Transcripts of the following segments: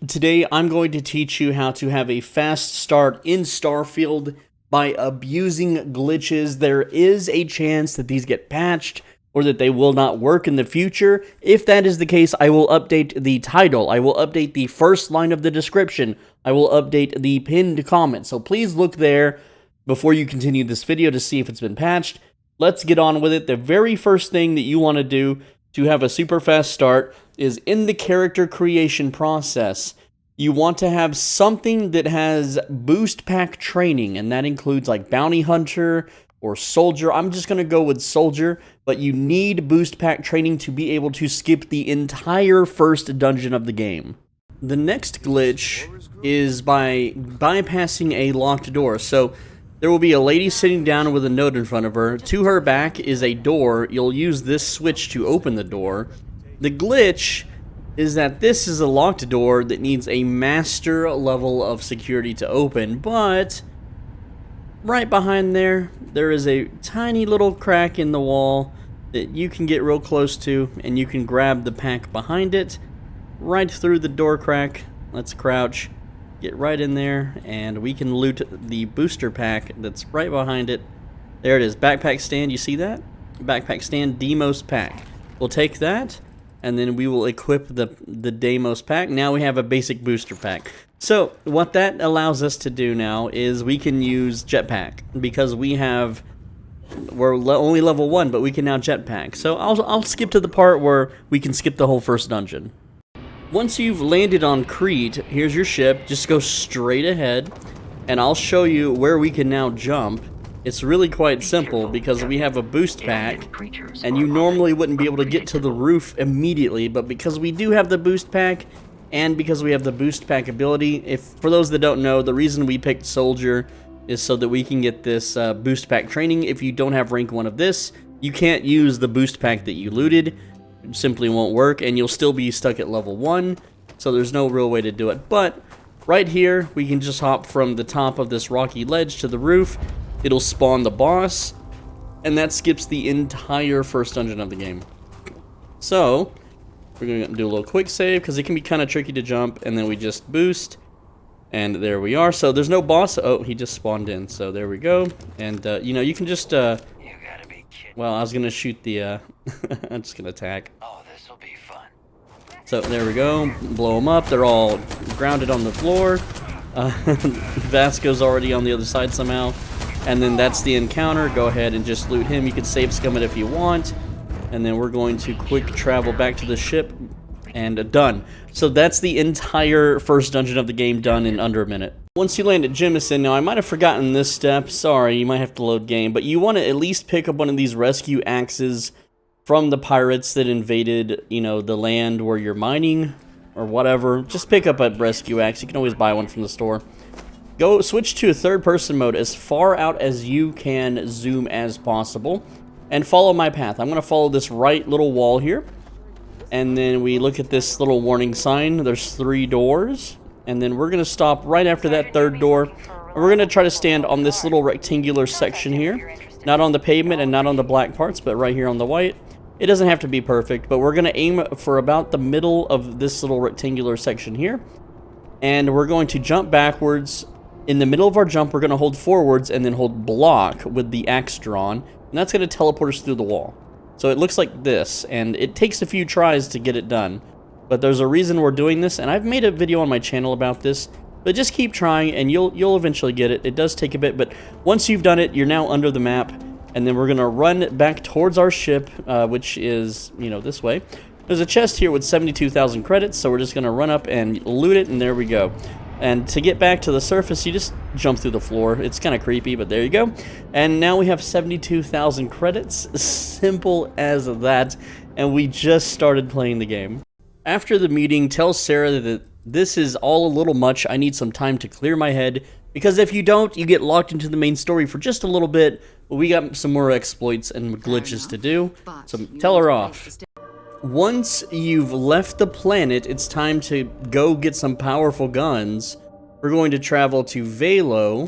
Today, I'm going to teach you how to have a fast start in Starfield by abusing glitches. There is a chance that these get patched or that they will not work in the future. If that is the case, I will update the title. I will update the first line of the description. I will update the pinned comment. So please look there before you continue this video to see if it's been patched. Let's get on with it. The very first thing that you want to do to have a super fast start is in the character creation process. You want to have something that has boost pack training, and that includes like bounty hunter or soldier. I'm just going to go with soldier, but you need boost pack training to be able to skip the entire first dungeon of the game. The next glitch is by bypassing a locked door. So there will be a lady sitting down with a note in front of her. To her back is a door. You'll use this switch to open the door. The glitch is that this is a locked door that needs a master level of security to open, but right behind there is a tiny little crack in the wall that you can get real close to, and you can grab the pack behind it right through the door crack. Let's crouch, get right in there, and we can loot the booster pack that's right behind it. There it is, backpack stand. You see that? Backpack stand, Demos pack. We'll take that, and then we will equip the Demos pack. Now we have a basic booster pack. So what that allows us to do now is we can use jetpack, because we're only level 1, but we can now jetpack. So I'll skip to the part where we can skip the whole first dungeon. Once you've landed on Kreet, here's your ship. Just go straight ahead, and I'll show you where we can now jump. It's really quite simple because we have a boost pack, and you normally wouldn't be able to get to the roof immediately, but because we do have the boost pack, and because we have the boost pack ability, for those that don't know, the reason we picked soldier is so that we can get this boost pack training. If you don't have rank 1 of this, you can't use the boost pack that you looted. It simply won't work, and you'll still be stuck at level 1, so there's no real way to do it. But right here, we can just hop from the top of this rocky ledge to the roof. It'll spawn the boss, and that skips the entire first dungeon of the game. So we're going to do a little quick save, because it can be kind of tricky to jump, and then we just boost, and there we are. So there's no boss. Oh, he just spawned in, so there we go. And, you know, you can just, well, I was going to shoot the, I'm just going to attack. Oh, this will be fun. So there we go, blow them up. They're all grounded on the floor. Vasco's already on the other side somehow. And then that's the encounter. Go ahead and just loot him. You can save scum it if you want. And then we're going to quick travel back to the ship, and done. So that's the entire first dungeon of the game done in under a minute. Once you land at Jemison, now I might have forgotten this step, sorry, you might have to load game, but you want to at least pick up one of these rescue axes from the pirates that invaded, you know, the land where you're mining, or whatever. Just pick up a rescue axe. You can always buy one from the store. Go switch to a third-person mode as far out as you can zoom as possible, and follow my path. I'm going to follow this right little wall here, and then we look at this little warning sign. There's 3 doors, and then we're going to stop right after that third door, and we're going to try to stand on this little rectangular section here, not on the pavement and not on the black parts, but right here on the white. It doesn't have to be perfect, but we're going to aim for about the middle of this little rectangular section here, and we're going to jump backwards. In the middle of our jump, we're going to hold forwards and then hold block with the axe drawn, and that's going to teleport us through the wall. So it looks like this, and it takes a few tries to get it done, but there's a reason we're doing this, and I've made a video on my channel about this, but just keep trying and you'll eventually get it. It does take a bit, but once you've done it, you're now under the map, and then we're going to run back towards our ship, which is, you know, this way. There's a chest here with 72,000 credits, so we're just going to run up and loot it, and there we go. And to get back to the surface, you just jump through the floor. It's kind of creepy, but there you go. And now we have 72,000 credits. Simple as that. And we just started playing the game. After the meeting, tell Sarah that this is all a little much. I need some time to clear my head, because if you don't, you get locked into the main story for just a little bit. But we got some more exploits and glitches to do. So tell her off. Once you've left the planet, it's time to go get some powerful guns. We're going to travel to Velo,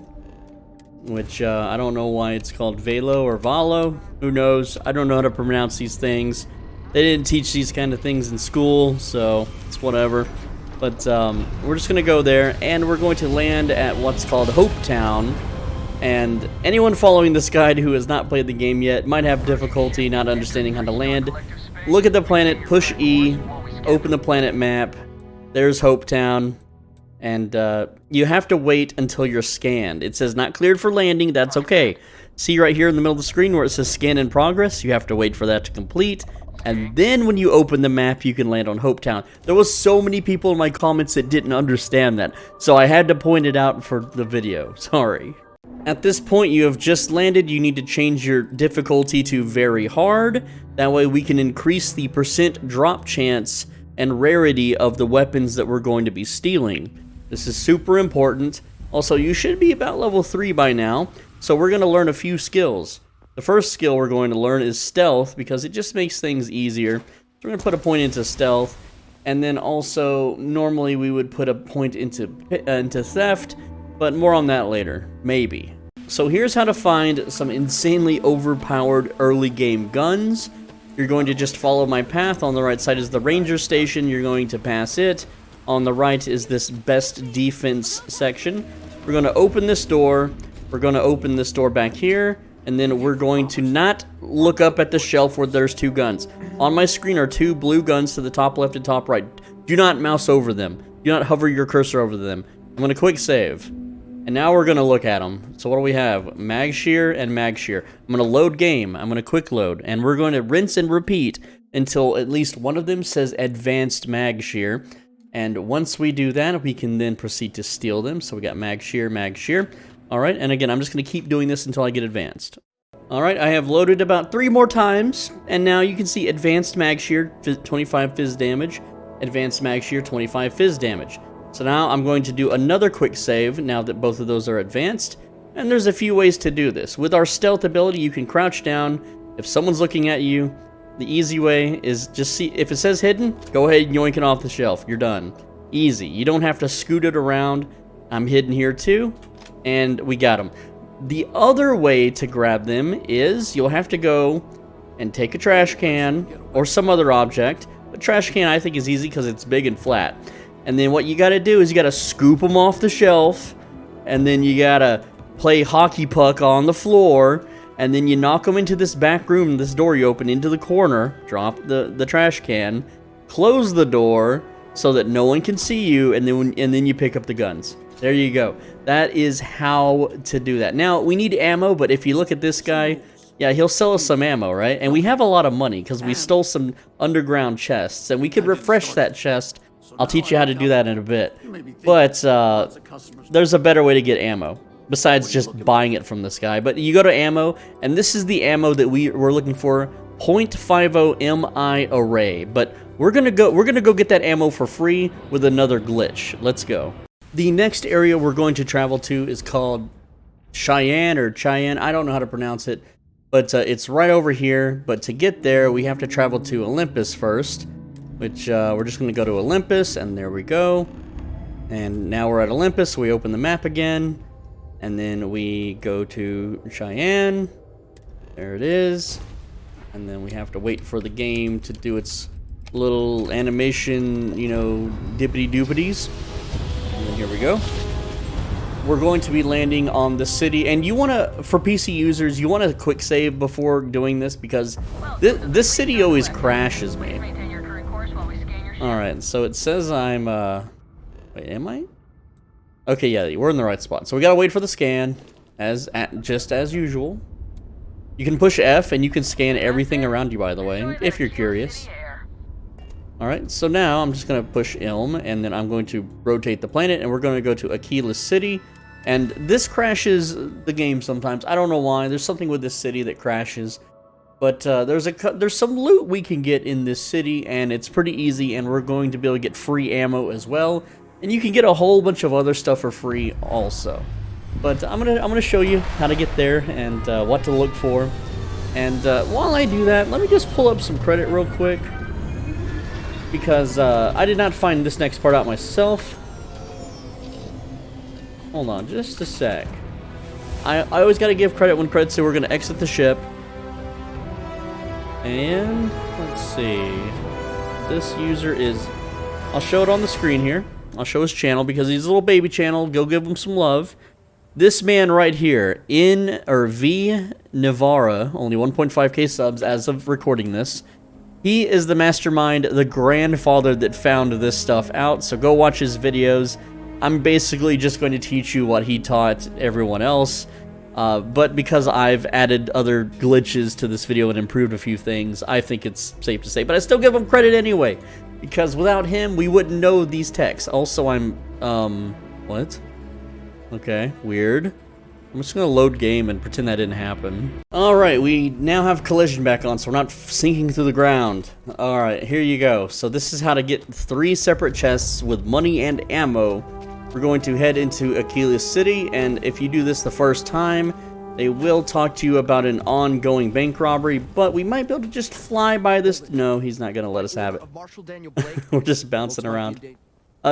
which I don't know why it's called Velo or Valo. Who knows? I don't know how to pronounce these things. They didn't teach these kind of things in school, so it's whatever. But we're just going to go there, and we're going to land at what's called Hope Town. And anyone following this guide who has not played the game yet might have difficulty not understanding how to land. Look at the planet, push E, open the planet map. There's Hope Town. And you have to wait until you're scanned. It says not cleared for landing, that's okay. See right here in the middle of the screen where it says scan in progress? You have to wait for that to complete. And then when you open the map, you can land on Hope Town. There was so many people in my comments that didn't understand that, so I had to point it out for the video. Sorry. At this point, you have just landed. You need to change your difficulty to very hard. That way we can increase the % drop chance and rarity of the weapons that we're going to be stealing. This is super important. Also, you should be about level 3 by now, so we're going to learn a few skills. The first skill we're going to learn is stealth, because it just makes things easier. So we're going to put a point into stealth, and then also, normally we would put a point into theft, but more on that later, maybe. So here's how to find some insanely overpowered early game guns. You're going to just follow my path. On the right side is the ranger station. You're going to pass it. On the right is this best defense section. We're going to open this door. We're going to open this door back here. And then we're going to not look up at the shelf where there's 2 guns. On my screen are 2 blue guns to the top left and top right. Do not mouse over them. Do not hover your cursor over them. I'm going to quick save. And now we're going to look at them. So what do we have? Mag shear and mag shear. I'm going to load game. I'm going to quick load. And we're going to rinse and repeat until at least one of them says advanced mag shear. And once we do that, we can then proceed to steal them. So we got mag shear, mag shear. Alright, and again, I'm just going to keep doing this until I get advanced. Alright, I have loaded about 3 more times, and now you can see advanced mag shear, 25 fizz damage, advanced mag shear, 25 fizz damage. So now I'm going to do another quick save now that both of those are advanced, and there's a few ways to do this. With our stealth ability, you can crouch down. If someone's looking at you, the easy way is just see, if it says hidden, go ahead and yoink it off the shelf. You're done. Easy. You don't have to scoot it around. I'm hidden here too. And we got them. The other way to grab them is you'll have to go and take a trash can or some other object. A trash can I think is easy because it's big and flat. And then what you got to do is you got to scoop them off the shelf, and then you got to play hockey puck on the floor, and then you knock them into this back room, this door you open into the corner, drop the trash can, close the door so that no one can see you, and then you pick up the guns. There you go. That is how to do that. Now, we need ammo, but if you look at this guy, yeah, he'll sell us some ammo, right? And we have a lot of money because we stole some underground chests, and we could refresh that chest. I'll teach you how to do that in a bit. But there's a better way to get ammo besides just buying it from this guy. But you go to ammo, and this is the ammo that we're looking for, .50 MI array. But we're gonna go get that ammo for free with another glitch. Let's go. The next area we're going to travel to is called Cheyenne or Cheyenne. I don't know how to pronounce it, but it's right over here. But to get there, we have to travel to Olympus first, which we're just going to go to Olympus, and there we go. And now we're at Olympus. We open the map again, and then we go to Cheyenne. There it is. And then we have to wait for the game to do its little animation, you know, dippity-doopities. And then here we go. We're going to be landing on the city, and you want to, for PC users, you want to quick save before doing this because this city always crashes me. Alright, so it says I'm, wait, am I? Okay, yeah, we're in the right spot. So we gotta wait for the scan, just as usual. You can push F, and you can scan everything around you, by the way, if you're curious. Alright, so now I'm just going to push Ilm, and then I'm going to rotate the planet, and we're going to go to Aquila City. And this crashes the game sometimes. I don't know why. There's something with this city that crashes. But there's some loot we can get in this city, and it's pretty easy, and we're going to be able to get free ammo as well. And you can get a whole bunch of other stuff for free also. But I'm gonna show you how to get there and what to look for. And while I do that, let me just pull up some credit real quick, because I did not find this next part out myself. Hold on, just a sec. I always gotta give credit when credit's due. We're gonna exit the ship. And let's see. This user is, I'll show it on the screen here. I'll show his channel because he's a little baby channel. Go give him some love. This man right here, V Navarra, only 1.5k subs as of recording this. He is the mastermind, the grandfather that found this stuff out, so go watch his videos. I'm basically just going to teach you what he taught everyone else, but because I've added other glitches to this video and improved a few things, I think it's safe to say, but I still give him credit anyway, because without him, we wouldn't know these techs. Also, what? Okay, weird. I'm just gonna load game and pretend that didn't happen. Alright, we now have collision back on, so we're not sinking through the ground. Alright, here you go. So this is how to get 3 separate chests with money and ammo. We're going to head into Achilles City, and if you do this the first time, they will talk to you about an ongoing bank robbery, but we might be able to just fly by this. No, he's not gonna let us have it. We're just bouncing around.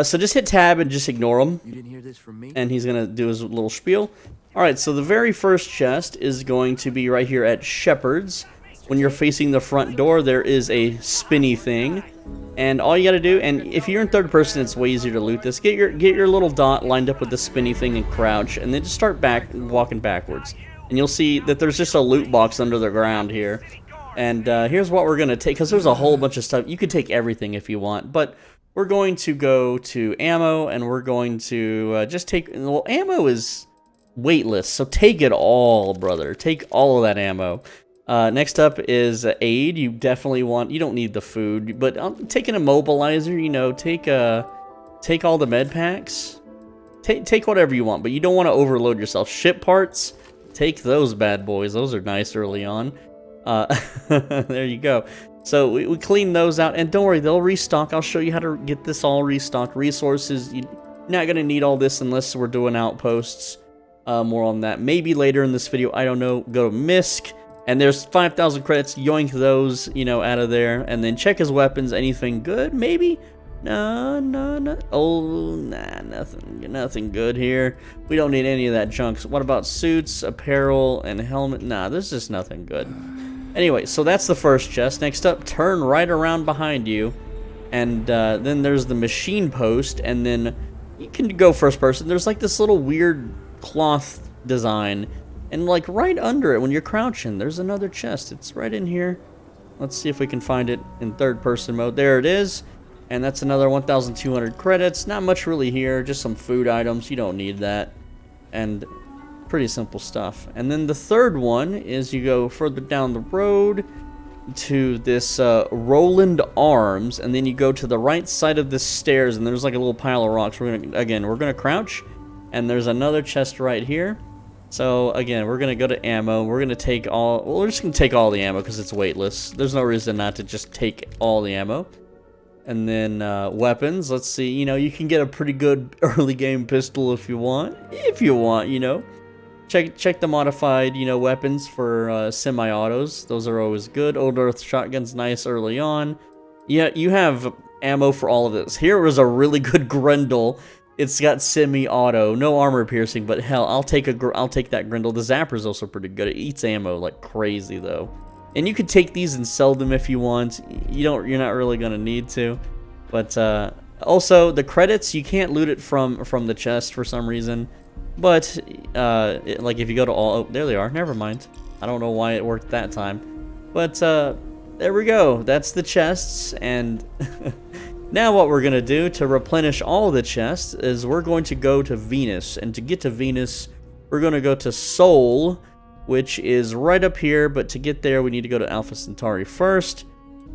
So just hit tab and just ignore him. You didn't hear this from me? And he's gonna do his little spiel. Alright, so the very first chest is going to be right here at Shepherd's. When you're facing the front door, there is a spinny thing. And all you gotta do, and if you're in third person, it's way easier to loot this. Get your little dot lined up with the spinny thing and crouch, and then just start walking backwards. And you'll see that there's just a loot box under the ground here. And here's what we're gonna take, because there's a whole bunch of stuff. You could take everything if you want, but we're going to go to ammo, and we're going to just take, well, ammo is weightless, so take it all, brother. Take all of that ammo. Next up is aid. You definitely want, you don't need the food, but take an immobilizer, you know, take all the med packs. Take whatever you want, but you don't want to overload yourself. Ship parts, take those bad boys. Those are nice early on. There you go. So we clean those out, and don't worry, they'll restock. I'll show you how to get this all restocked. Resources, you're not going to need all this unless we're doing outposts. More on that maybe later in this video. I don't know. Go to Misk, and there's 5,000 credits. Yoink those, you know, out of there, and then check his weapons. Anything good? Maybe. No. Oh, nah, nothing good here. We don't need any of that junk. So what about suits, apparel, and helmet? Nah, there's just nothing good. Anyway, so that's the first chest. Next up, turn right around behind you, and then there's the machine post, and then you can go first person. There's like this little weird cloth design, and like right under it when you're crouching, there's another chest. It's right in here. Let's see if we can find it in third person mode. There it is, and that's another 1,200 credits. Not much really here, just some food items. You don't need that, and pretty simple stuff. And then the third one is you go further down the road to this Roland Arms, and then you go to the right side of the stairs, and there's like a little pile of rocks. We're gonna crouch, and there's another chest right here. So again, we're gonna go to ammo. We're gonna take all, well, we're just gonna take all the ammo because it's weightless. There's no reason not to just take all the ammo. And then weapons, let's see, you know, you can get a pretty good early game pistol if you want, you know. Check the modified, you know, weapons for semi-autos. Those are always good. Old Earth shotgun's nice early on. Yeah, you have ammo for all of this. Here was a really good Grendel. It's got semi-auto, no armor piercing, but hell, I'll take that Grendel. The Zapper's also pretty good. It eats ammo like crazy though. And you could take these and sell them if you want. You're not really gonna need to. But also the credits, you can't loot it from the chest for some reason. But like if you go to all, oh, there they are. Never mind. I don't know why it worked that time. But there we go. That's the chests, and now what we're gonna do to replenish all the chests is we're going to go to Venus, and to get to Venus, we're gonna go to Sol, which is right up here. But to get there, we need to go to Alpha Centauri first.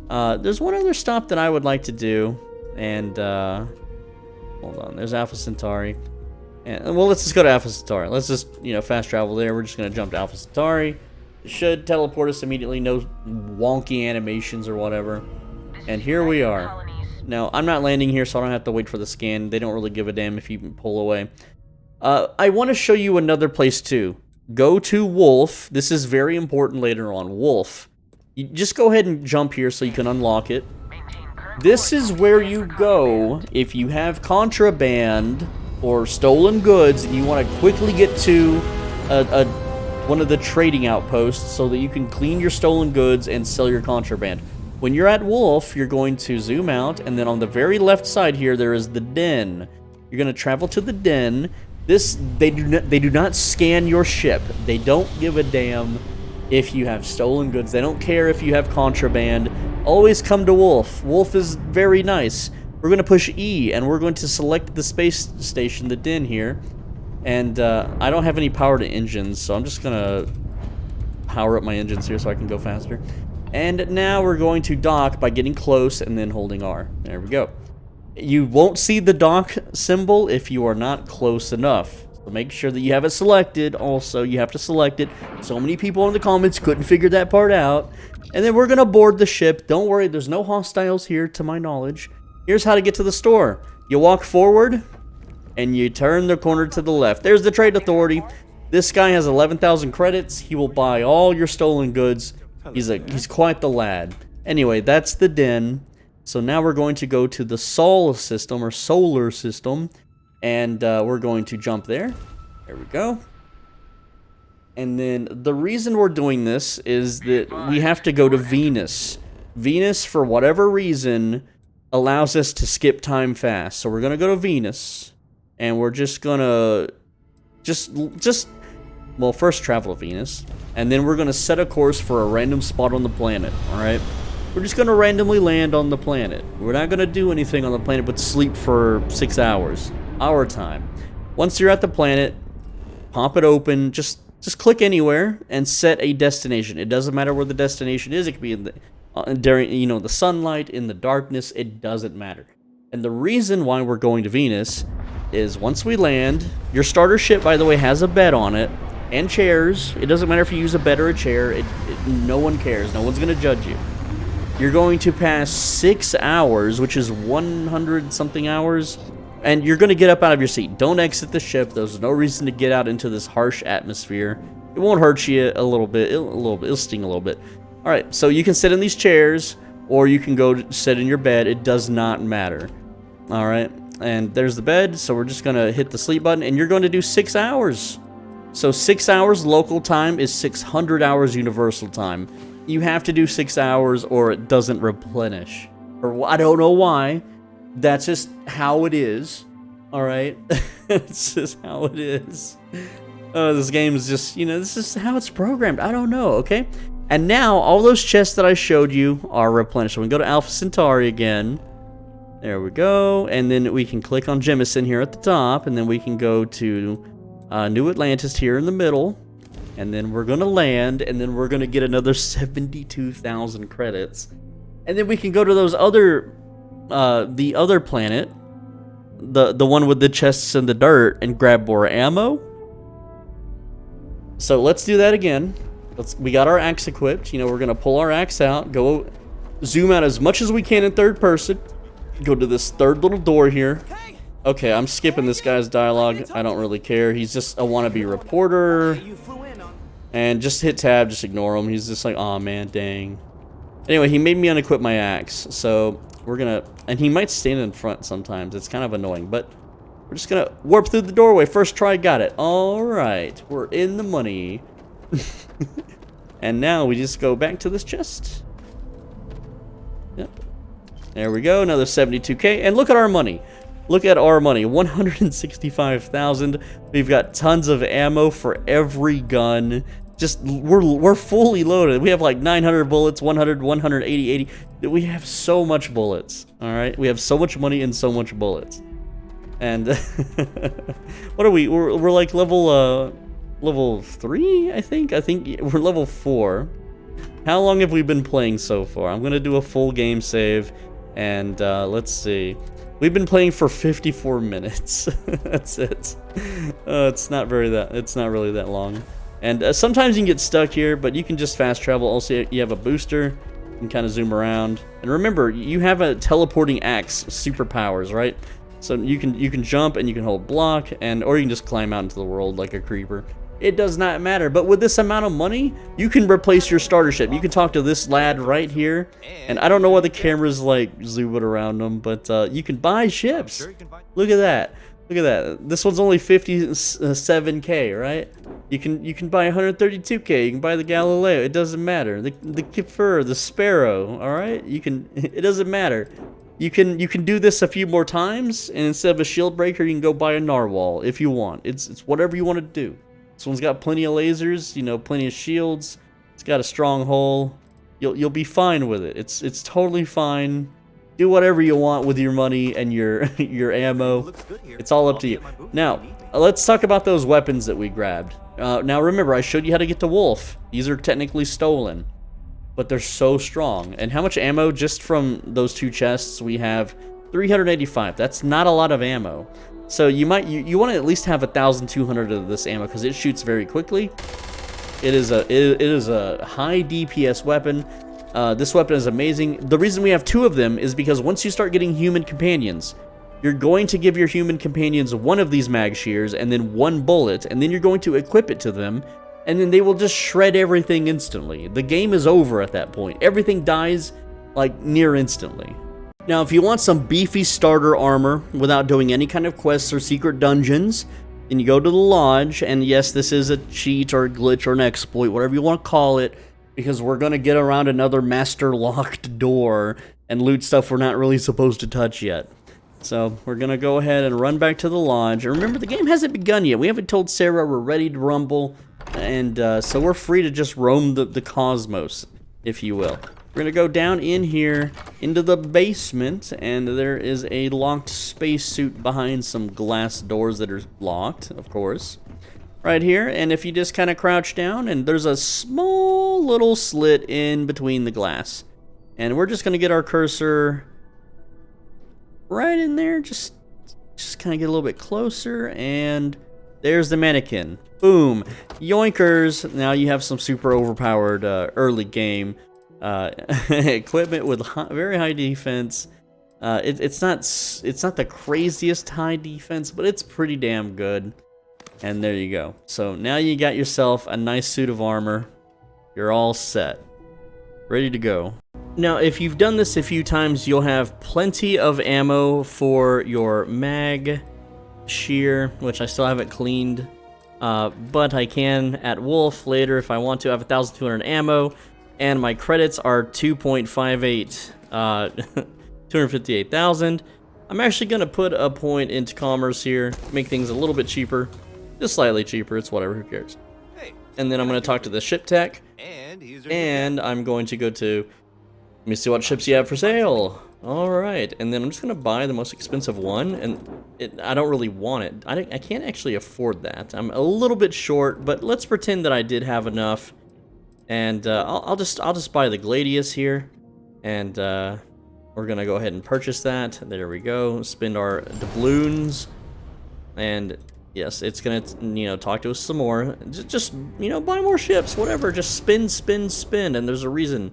There's one other stop that I would like to do, and hold on. There's Alpha Centauri. And, well, let's just go to Alpha Centauri. Let's just, you know, fast travel there. We're just going to jump to Alpha Centauri. It should teleport us immediately. No wonky animations or whatever. And here we are. Now, I'm not landing here, so I don't have to wait for the scan. They don't really give a damn if you pull away. I want to show you another place, too. Go to Wolf. This is very important later on. Wolf. You just go ahead and jump here so you can unlock it. This is where you go if you have contraband or stolen goods, and you want to quickly get to one of the trading outposts so that you can clean your stolen goods and sell your contraband. When you're at Wolf, you're going to zoom out, and then on the very left side here, there is the den. You're going to travel to the den. They do not scan your ship. They don't give a damn if you have stolen goods. They don't care if you have contraband. Always come to Wolf. Wolf is very nice. We're going to push E, and we're going to select the space station, the den here. And I don't have any power to engines, so I'm just going to power up my engines here so I can go faster. And now we're going to dock by getting close and then holding R. There we go. You won't see the dock symbol if you are not close enough. So make sure that you have it selected. Also, you have to select it. So many people in the comments couldn't figure that part out. And then we're going to board the ship. Don't worry, there's no hostiles here to my knowledge. Here's how to get to the store. You walk forward and you turn the corner to the left. There's the trade authority. This guy has 11,000 credits. He will buy all your stolen goods. He's quite the lad. Anyway, that's the den. So now we're going to go to the solar system, and we're going to jump there. There we go. And then the reason we're doing this is that we have to go to Venus. Venus, for whatever reason, allows us to skip time fast. So we're going to go to Venus, and we're just going to well, first travel to Venus, and then we're going to set a course for a random spot on the planet, all right? We're just going to randomly land on the planet. We're not going to do anything on the planet but sleep for 6 hours. Our time. Once you're at the planet, pop it open, just click anywhere and set a destination. It doesn't matter where the destination is. It could be in the, during, you know, the sunlight, in the darkness. It doesn't matter. And the reason why we're going to Venus is once we land, your starter ship, by the way, has a bed on it. And chairs. It doesn't matter if you use a bed or a chair. No one cares. No one's going to judge you. You're going to pass 6 hours, which is 100-something hours, and you're going to get up out of your seat. Don't exit the ship. There's no reason to get out into this harsh atmosphere. It won't hurt you a little bit. It'll sting a little bit. All right, so you can sit in these chairs, or you can go sit in your bed. It does not matter. All right, and there's the bed, so we're just going to hit the sleep button, and you're going to do 6 hours. So 6 hours local time is 600 hours universal time. You have to do 6 hours or it doesn't replenish. Or I don't know why. That's just how it is. Alright? It's just how it is. This game is just, you know, this is how it's programmed. I don't know, okay? And now, all those chests that I showed you are replenished. So we can go to Alpha Centauri again. There we go. And then we can click on Jemison here at the top. And then we can go to New Atlantis here in the middle. And then we're going to land, and then we're going to get another 72,000 credits. And then we can go to those other, the other planet, the one with the chests and the dirt, and grab more ammo. So let's do that again. We got our axe equipped. You know, we're going to pull our axe out, go zoom out as much as we can in third person, go to this third little door here. Okay, I'm skipping this guy's dialogue. I don't really care. He's just a wannabe reporter. And just hit tab, just ignore him. He's just like, aw, man, dang. Anyway, he made me unequip my axe. So we're going to... And he might stand in front sometimes. It's kind of annoying. But we're just going to warp through the doorway. First try, got it. All right. We're in the money. And now we just go back to this chest. Yep. There we go. Another 72K. And look at our money. Look at our money, 165,000. We've got tons of ammo for every gun. Just we're fully loaded. We have like 900 bullets, 100, 180, 80. We have so much bullets. All right, we have so much money and so much bullets. And what are we? We're like level 3, I think. I think we're level 4. How long have we been playing so far? I'm gonna do a full game save, and let's see. We've been playing for 54 minutes. That's it. It's not really that long. And sometimes you can get stuck here, but you can just fast travel. Also, you have a booster. You can kind of zoom around. And remember, you have a teleporting axe superpowers, right? So you can jump and you can hold block, or you can just climb out into the world like a creeper. It does not matter. But with this amount of money, you can replace your starter ship. You can talk to this lad right here. And I don't know why the camera's like zooming around them, but you can buy ships. Look at that. Look at that. This one's only 57K, right? You can buy 132K. You can buy the Galileo. It doesn't matter. The Kipper, the Sparrow, all right? It doesn't matter. you can do this a few more times, and instead of a shield breaker, you can go buy a narwhal if you want. It's whatever you want to do. This one's got plenty of lasers, you know, plenty of shields. It's got a strong hull. You'll be fine with it. It's totally fine. Do whatever you want with your money and your your ammo. It's all up to you. Now, let's talk about those weapons that we grabbed. Now remember, I showed you how to get to Wolf. These are technically stolen, but they're so strong. And how much ammo just from those two chests? We have 385. That's not a lot of ammo. So you want to at least have 1,200 of this ammo because it shoots very quickly. It is a high DPS weapon. This weapon is amazing. The reason we have two of them is because once you start getting human companions, you're going to give your human companions one of these mag shears and then one bullet, and then you're going to equip it to them, and then they will just shred everything instantly. The game is over at that point. Everything dies like near instantly. Now, if you want some beefy starter armor without doing any kind of quests or secret dungeons, then you go to the lodge, and yes, this is a cheat or a glitch or an exploit, whatever you want to call it, because we're going to get around another master locked door and loot stuff we're not really supposed to touch yet. So we're going to go ahead and run back to the lodge. And remember, the game hasn't begun yet. We haven't told Sarah we're ready to rumble. And so we're free to just roam the cosmos, if you will. We're going to go down in here into the basement. And there is a locked spacesuit behind some glass doors that are locked, of course. Right here, and if you just kind of crouch down, and there's a small little slit in between the glass, and we're just going to get our cursor right in there, just kind of get a little bit closer, and there's the mannequin. Boom, yoinkers. Now you have some super overpowered early game equipment with very high defense. It's not the craziest high defense, but it's pretty damn good. And there you go. So now you got yourself a nice suit of armor. You're all set. Ready to go. Now, if you've done this a few times, you'll have plenty of ammo for your mag shear, which I still haven't cleaned. But I can at Wolf later if I want to. I have 1,200 ammo. And my credits are 2.58. 258,000. I'm actually going to put a point into commerce here. Make things a little bit cheaper. Just slightly cheaper, it's whatever, who cares. And then I'm going to talk to the ship tech, and I'm going to go to, let me see what ships you have for sale. Alright, and then I'm just going to buy the most expensive one, and I don't really want it. I can't actually afford that. I'm a little bit short, but let's pretend that I did have enough. And I'll just buy the Gladius here, and we're going to go ahead and purchase that. There we go, spend our doubloons, and yes, it's gonna, talk to us some more. Just, buy more ships, whatever. Just spin, spin, spin. And there's a reason.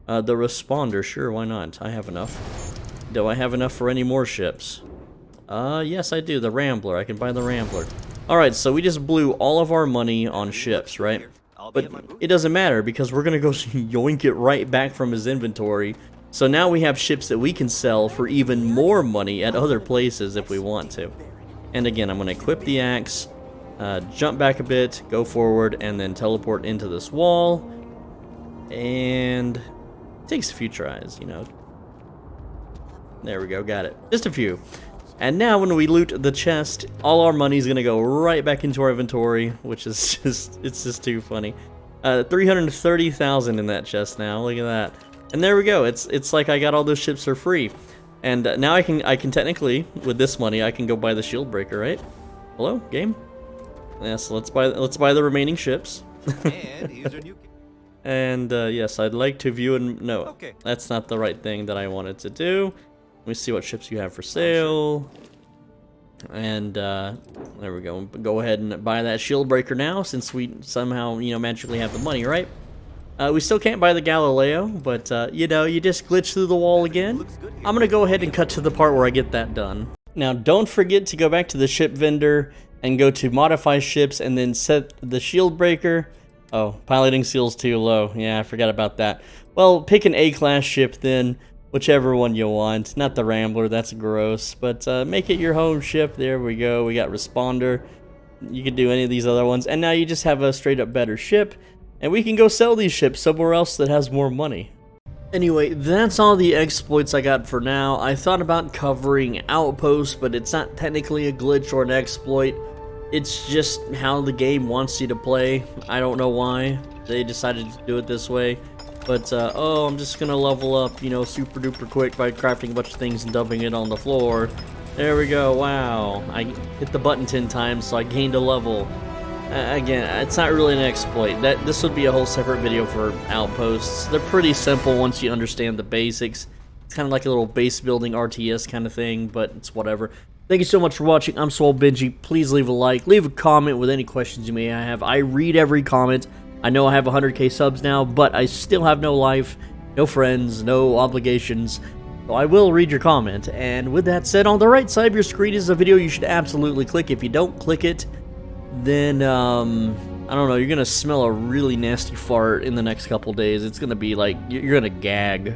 The responder, sure, why not? I have enough. Do I have enough for any more ships? Yes, I do. The Rambler. I can buy the Rambler. Alright, so we just blew all of our money on ships, right? But it doesn't matter because we're gonna go yoink it right back from his inventory. So now we have ships that we can sell for even more money at other places if we want to. And again, I'm going to equip the axe, jump back a bit, go forward, and then teleport into this wall. And it takes a few tries, There we go, got it. Just a few. And now when we loot the chest, all our money is going to go right back into our inventory, which is it's just too funny. 330,000 in that chest now, look at that. And there we go, it's like I got all those ships for free. And now I can technically, with this money, I can go buy the shield breaker, right? Hello, game? Yes, so let's buy the remaining ships. And yes, I'd like to view and no, okay. That's not the right thing that I wanted to do. Let me see what ships you have for sale. And there we go. Go ahead and buy that shield breaker now, since we somehow magically have the money, right? We still can't buy the Galileo, but, you just glitch through the wall again. I'm going to go ahead and cut to the part where I get that done. Now, don't forget to go back to the ship vendor and go to modify ships and then set the shield breaker. Oh, piloting seal's too low. Yeah, I forgot about that. Well, pick an A-class ship then, whichever one you want. Not the Rambler, that's gross. But make it your home ship. There we go. We got Responder. You could do any of these other ones. And now you just have a straight up better ship. And we can go sell these ships somewhere else that has more money. Anyway, that's all the exploits I got for now. I thought about covering Outposts, but it's not technically a glitch or an exploit. It's just how the game wants you to play. I don't know why they decided to do it this way. But, oh, I'm just gonna level up, you know, super duper quick by crafting a bunch of things and dumping it on the floor. There we go, wow. I hit the button 10 times, so I gained a level. Again, it's not really an exploit. This would be a whole separate video for Outposts. They're pretty simple once you understand the basics. It's kind of like a little base building RTS kind of thing, but it's whatever. Thank you so much for watching. I'm Swole Benji. Please leave a like, leave a comment with any questions you may have. I read every comment. I know I have 100k subs now, but I still have no life, no friends, no obligations. So I will read your comment. And with that said, on the right side of your screen is a video you should absolutely click. If you don't click it, then, I don't know, you're gonna smell a really nasty fart in the next couple days. It's gonna be like, you're gonna gag.